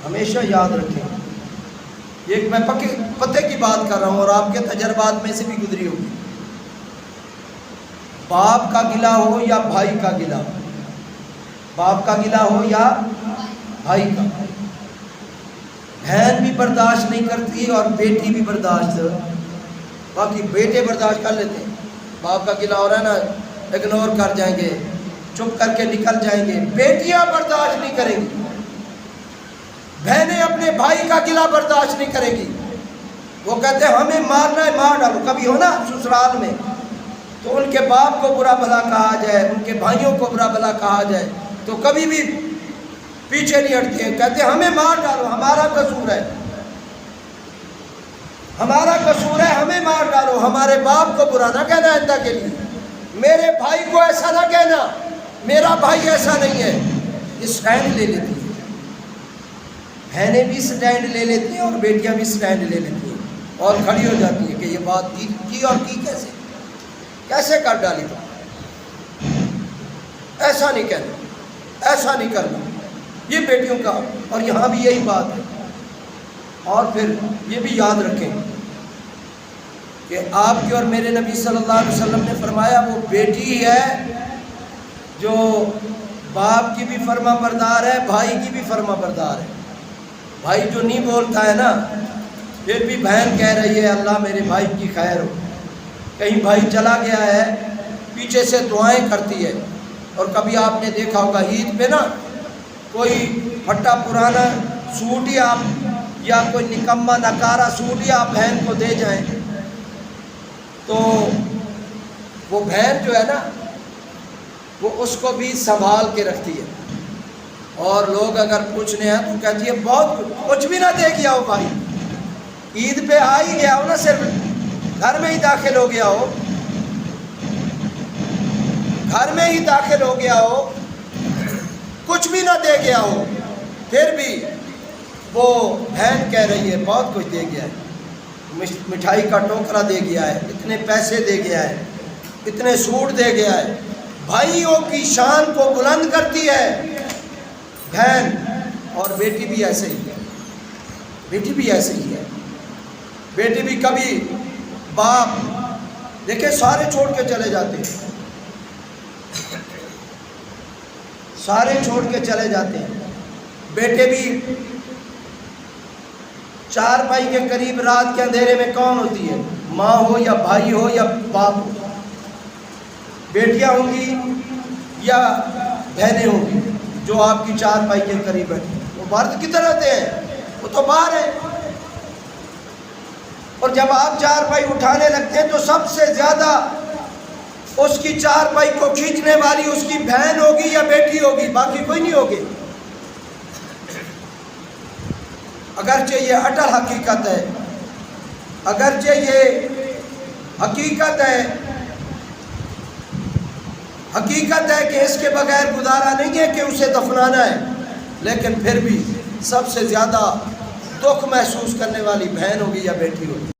ہمیشہ یاد رکھیں، یہ ایک میں پتے کی بات کر رہا ہوں اور آپ کے تجربات میں سے بھی گزری ہوگی۔ باپ کا گلہ ہو یا بھائی کا گلہ ہو، باپ کا گلہ ہو یا بھائی کا، بہن بھی برداشت نہیں کرتی اور بیٹی بھی برداشت، باقی بیٹے برداشت کر لیتے ہیں، باپ کا گلہ ہو رہا ہے نا، اگنور کر جائیں گے، چپ کر کے نکل جائیں گے۔ بیٹیاں برداشت نہیں کریں گی، بہنیں اپنے بھائی کا گلہ برداشت نہیں کریں گی، وہ کہتے ہیں ہمیں مارنا ہے مار ڈالو۔ کبھی ہو نا سسرال میں تو ان کے باپ کو برا بھلا کہا جائے، ان کے بھائیوں کو برا بھلا کہا جائے تو کبھی بھی پیچھے نہیں ہٹتے ہیں، کہتے ہیں ہمیں مار ڈالو، ہمارا قصور ہے، ہمارا قصور ہے، ہمیں مار ڈالو۔ ہمارے باپ کو برا نہ کہنا آئندہ کے لیے، میرے بھائی کو ایسا نہ کہنا، میرا بھائی ایسا نہیں ہے۔ اسٹینڈ لے لیتی ہیں، بہنیں بھی سٹینڈ لے لیتی ہیں اور بیٹیاں بھی سٹینڈ لے لیتی ہیں اور کھڑی ہو جاتی ہیں کہ یہ بات کی اور کی کیسے کر ڈالی تو ایسا نہیں کہنا، ایسا نہیں کرنا، یہ بیٹیوں کا، اور یہاں بھی یہی بات ہے۔ اور پھر یہ بھی یاد رکھیں کہ آپ کے اور میرے نبی صلی اللہ علیہ وسلم نے فرمایا وہ بیٹی ہے جو باپ کی بھی فرما بردار ہے، بھائی کی بھی فرما بردار ہے۔ بھائی جو نہیں بولتا ہے نا، پھر بھی بہن کہہ رہی ہے اللہ میرے بھائی کی خیر ہو، کہیں بھائی چلا گیا ہے پیچھے سے دعائیں کرتی ہے۔ اور کبھی آپ نے دیکھا ہوگا عید پہ نا کوئی پھٹا پرانا سوٹ ہی آپ یا کوئی نکما نکارا سوٹ ہی آپ بہن کو دے جائیں تو وہ بہن جو ہے نا وہ اس کو بھی سنبھال کے رکھتی ہے، اور لوگ اگر پوچھنے ہیں تو کہتی ہے بہت کچھ بھی نہ دے گیا ہو بھائی، عید پہ آ ہی گیا ہو نا، صرف گھر میں ہی داخل ہو گیا ہو، گھر میں ہی داخل ہو گیا ہو، کچھ بھی نہ دے گیا ہو، پھر بھی وہ بہن کہہ رہی ہے بہت کچھ دے گیا ہے، مٹھائی کا ٹوکرا دے گیا ہے، اتنے پیسے دے گیا ہے، اتنے سوٹ دے گیا ہے۔ بھائیوں کی شان کو بلند کرتی ہے بہن، اور بیٹی بھی ایسے ہی ہے، بیٹی بھی ایسے ہی ہے، بیٹی بھی کبھی باپ دیکھیں سارے چھوڑ کے چلے جاتے ہیں، سارے چھوڑ کے چلے جاتے ہیں، بیٹے بھی چار بھائی کے قریب رات کے اندھیرے میں کون ہوتی ہے؟ ماں ہو یا بھائی ہو یا باپ ہو، بیٹیاں ہوں گی یا بہنیں ہوں گی جو آپ کی چار بھائی کے قریب ہیں، وہ باہر کدھر رہتے ہیں؟ وہ تو باہر ہیں، اور جب آپ چار بھائی اٹھانے لگتے ہیں تو سب سے زیادہ اس کی چار بھائی کو کھینچنے والی اس کی بہن ہوگی یا بیٹی ہوگی، باقی کوئی نہیں ہوگی۔ اگرچہ یہ اٹل حقیقت ہے، اگرچہ یہ حقیقت ہے کہ اس کے بغیر گزارا نہیں ہے کہ اسے دفنانا ہے، لیکن پھر بھی سب سے زیادہ دکھ محسوس کرنے والی بہن ہوگی یا بیٹی ہوگی۔